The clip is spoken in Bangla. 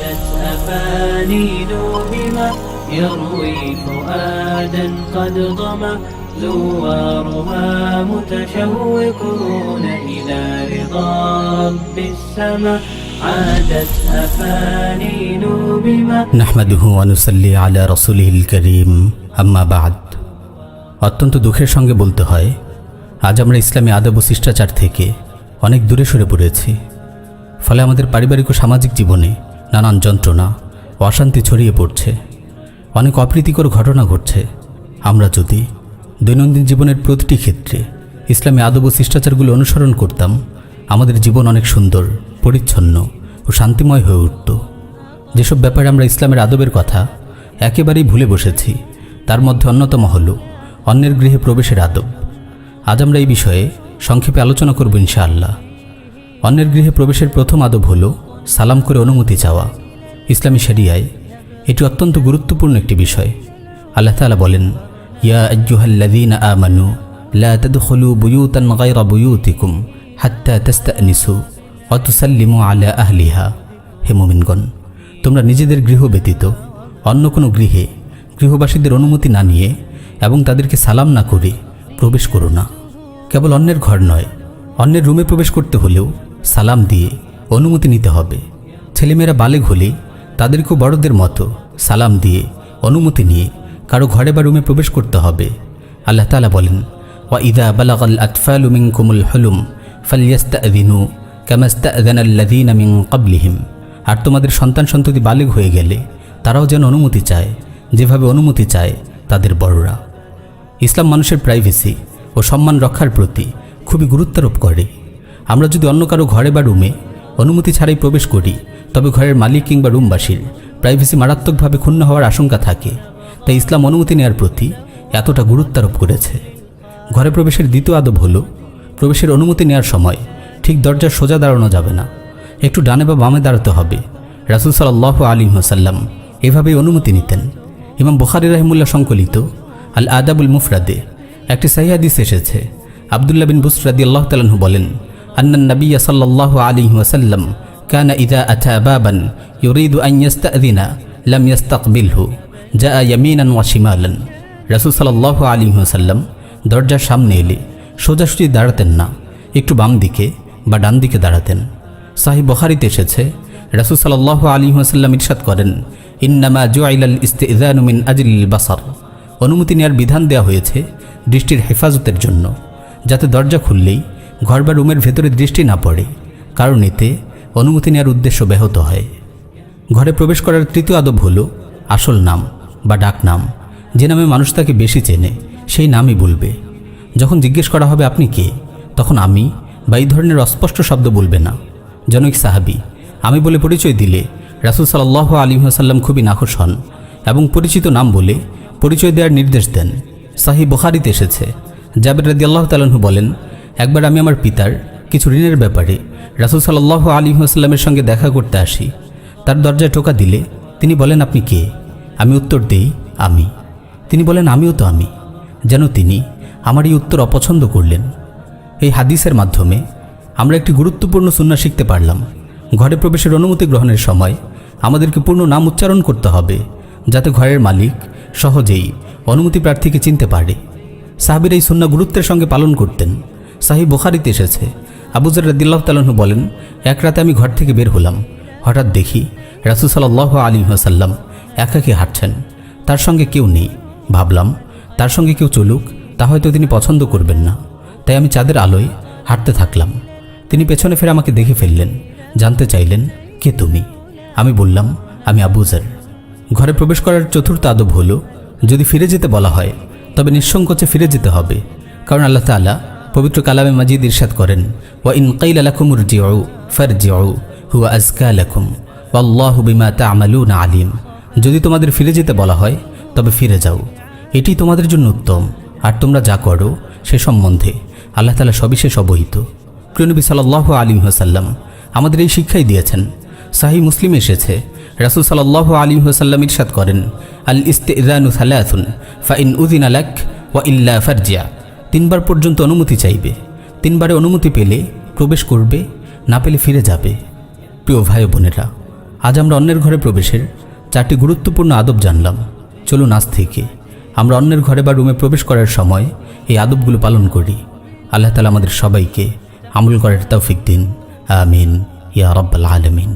عادت أفانين بما يروي فؤادا قد ضمى زوارها متشوقون إلى رضا رب السماء عادت أفانين بما نحمده ونصلي على رسوله الكريم أما بعد। অত্যন্ত দুঃখের সঙ্গে বলতে হয়, আজ আমরা ইসলামী আদব ও শিষ্টাচার থেকে অনেক দূরে সরে পড়েছি। ফলে আমাদের পারিবারিক ও সামাজিক জীবনে নানান যন্ত্রণা ও অশান্তি ছড়িয়ে পড়ছে, অনেক অপ্রীতিকর ঘটনা ঘটছে। আমরা যদি দৈনন্দিন জীবনের প্রতিটি ক্ষেত্রে ইসলামী আদব ও শিষ্টাচারগুলো অনুসরণ করতাম, আমাদের জীবন অনেক সুন্দর, পরিচ্ছন্ন ও শান্তিময় হয়ে উঠত। যেসব ব্যাপারে আমরা ইসলামের আদবের কথা একেবারেই ভুলে বসেছি, তার মধ্যে অন্যতম হল অন্যের গৃহে প্রবেশের আদব। আজ আমরা এই বিষয়ে সংক্ষেপে আলোচনা করব ইনশাআল্লাহ। অন্যের গৃহে প্রবেশের প্রথম আদব হল সালাম করে অনুমতি চাওয়া। ইসলামী শরিয়ায় এটি অত্যন্ত গুরুত্বপূর্ণ একটি বিষয়। আল্লাহ তাআলা বলেন, ইয়া আইয়ুহাল্লাযীনা আমানু লা তাদখুলু বুয়ুতান গায়রা বুয়ুতিকুম হাত্তা তাস্তানিসু ওয়া তুসাল্লিমু আলা আহলিহা। হে মুমিনগণ, তোমরা নিজেদের গৃহ ব্যতীত অন্য কোনো গৃহে গৃহবাসীদের অনুমতি না নিয়ে এবং তাদেরকে সালাম না করে প্রবেশ করো না। কেবল অন্যের ঘর নয়, অন্যের রুমে প্রবেশ করতে হলেও সালাম দিয়ে অনুমতি নিতে হবে। ছেলেমেয়েরা বালেগ হলে তাদেরকেও বড়দের মতো সালাম দিয়ে অনুমতি নিয়ে কারো ঘরে বা রুমে প্রবেশ করতে হবে। আল্লাহ তাআলা বলেন, ওয়া ইযা বালাগাল আতফালু মিনকুমুল হুলুম ফালইয়াস্তাযিনু কামা ইস্তাযানাল্লাযীনা মিন ক্বাবলিহিম। আর তোমাদের সন্তান সন্ততি বালেগ হয়ে গেলে তারাও যেন অনুমতি চায়, যেভাবে অনুমতি চায় তাদের বড়রা। ইসলাম মানুষের প্রাইভেসি ও সম্মান রক্ষার প্রতি খুবই গুরুত্বারোপ করে। আমরা যদি অন্য কারো ঘরে বা রুমে অনুমতি ছাড়াই প্রবেশ করি, তবে ঘরের মালিক কিংবা রুমবাসীর প্রাইভেসি মারাত্মকভাবে ক্ষুণ্ণ হওয়ার আশঙ্কা থাকে। তাই ইসলাম অনুমতি নেওয়ার প্রতি এতটা গুরুত্বারোপ করেছে। ঘরে প্রবেশের দ্বিতীয় আদব হল, প্রবেশের অনুমতি নেওয়ার সময় ঠিক দরজার সোজা দাঁড়ানো যাবে না, একটু ডানে বা বামে দাঁড়াতে হবে। রাসূল সাল্লাল্লাহু আলাইহি ওয়াসাল্লাম এভাবেই অনুমতি নিতেন। ইমাম বুখারী রাহিমাহুল্লাহ সংকলিত আল আদাবুল মুফরাদে একটি সহিহ হাদিস এসেছে। আব্দুল্লাহ বিন বুসর রাদিয়াল্লাহু তাআলা আনহু বলেন, আন্নান নাবিয়্য সাল্লাল্লাহু আলাইহি ওয়াসাল্লাম কানা ইযা আতা বাবান ইউরিদু আন ইস্তাযিনা লাম ইস্তাকবিলহু জাআ ইয়ামিনান ওয়া শিমালান। রাসূল সাল্লাল্লাহু আলাইহি ওয়াসাল্লাম দরজার সামনে এলে সোজাসুজি দাঁড়াতেন না, একটু বাম দিকে বা ডান দিকে দাঁড়াতেন। সহিহ বুখারীতে এসেছে, রাসূল সাল্লাল্লাহু আলাইহি ওয়াসাল্লাম ইরশাদ করেন, ইন্নামা জুইলাল ইস্তিযানু মিন আজলিল বাসার। অনুমতি নেওয়ার বিধান দেওয়া হয়েছে দৃষ্টির হেফাজতের জন্য, যাতে দরজা খুললেই ঘর বা রুমের ভেতরে দৃষ্টি না পড়ে, কারণ এতে অনুমতি নেওয়ার উদ্দেশ্য ব্যাহত হয়। ঘরে প্রবেশ করার তৃতীয় আদব হল আসল নাম বা ডাক নাম। যে নামে মানুষ তাকে বেশি চেনে সেই নামই বলবে। যখন জিজ্ঞেস করা হবে আপনি কে, তখন আমি বা এই ধরনের অস্পষ্ট শব্দ বলবে না। জনৈক সাহাবী আমি বলে পরিচয় দিলে রাসূল সাল্লাল্লাহু আলাইহি ওয়াসাল্লাম খুবই নাখোশ হন এবং পরিচিত নাম বলে পরিচয় দেওয়ার নির্দেশ দেন। সহিহ বুখারীতে এসেছে, জাবের রাদিয়াল্লাহু তাআলা আনহু বলেন, একবার আমি আমার পিতার কিছু ঋণের ব্যাপারে রাসূল সাল্লাল্লাহু আলাইহি ওয়াসাল্লামের সঙ্গে দেখা করতে আসি। তার দরজায় টোকা দিলে তিনি বলেন, আপনি কে? আমি উত্তর দেই, আমি। তিনি বলেন, আমিও তো আমি। যেন তিনি আমার এই উত্তর অপছন্দ করলেন। এই হাদিসের মাধ্যমে আমরা একটি গুরুত্বপূর্ণ সুন্নাহ শিখতে পারলাম। ঘরে প্রবেশের অনুমতি গ্রহণের সময় আমাদেরকে পূর্ণ নাম উচ্চারণ করতে হবে, যাতে ঘরের মালিক সহজেই অনুমতি প্রার্থীকে চিনতে পারে। সাহাবীরা এই সুন্নাহ গুরুত্বের সঙ্গে পালন করতেন। সহিহ বুখারীতে এসেছে, আবু যর রাদিয়াল্লাহু তাআলা আনহু বলেন, এক রাতে আমি ঘর থেকে বের হলাম, হঠাৎ দেখি রাসূল সাল্লাল্লাহু আলাইহি ওয়াসাল্লাম একাকী হাঁটছেন, তার সঙ্গে কেউ নেই। ভাবলাম তার সঙ্গে কেউ চলুক, তা হয়তো তিনি পছন্দ করবেন না, তাই আমি চাঁদের আলোয় হাঁটতে থাকলাম। তিনি পেছনে ফিরে আমাকে দেখে ফেললেন, জানতে চাইলেন, কে তুমি? আমি বললাম, আমি আবু যর। ঘরে প্রবেশ করার চতুর্থ আদব হল, যদি ফিরে যেতে বলা হয় তবে নিঃসংকোচে ফিরে যেতে হবে, কারণ আল্লাহ তাআলা পবিত্র কালামে মাজিদ ইরশাদ করেন, ওয়া ইন কাইলা লাকুম ইরজিউ ফারজিউ হুয়া আযকা লাকুম ওয়াল্লাহু বিমা তা'মালুনা আলিম। যদি তোমাদের ফিরে যেতে বলা হয় তবে ফিরে যাও, এটি তোমাদের জন্য উত্তম, আর তোমরা যা করো সে সম্বন্ধে আল্লাহ তাআলা সবিশেষ অবহিত। প্রিয় নবী সাল্লাল্লাহু আলাইহি ওয়াসাল্লাম আমাদের এই শিক্ষাই দিয়েছেন। সহিহ মুসলিমে এসেছে, রাসূল সাল্লাল্লাহু আলাইহি ওয়াসাল্লাম ইরশাদ করেন, আল ইস্তিযানু সালাসুন ফাইন উযিনা লাক ওয়া ইল্লা ফারজিয়া। তিনবার পর্যন্ত অনুমতি চাইবে, তিনবারে অনুমতি পেলে প্রবেশ করবে, না পেলে ফিরে যাবে। প্রিয় ভাই বোনেরা, আজ আমরা অন্যের ঘরে প্রবেশের 4টি গুরুত্বপূর্ণ আদব জানলাম। চলুন আজ থেকে আমরা অন্যের ঘরে বা রুমে প্রবেশ করার সময় এই আদবগুলো পালন করি। আল্লাহ তাআলা আমাদের সবাইকে আমল করার তৌফিক দিন। আমিন ইয়া রাব্বাল আলামিন।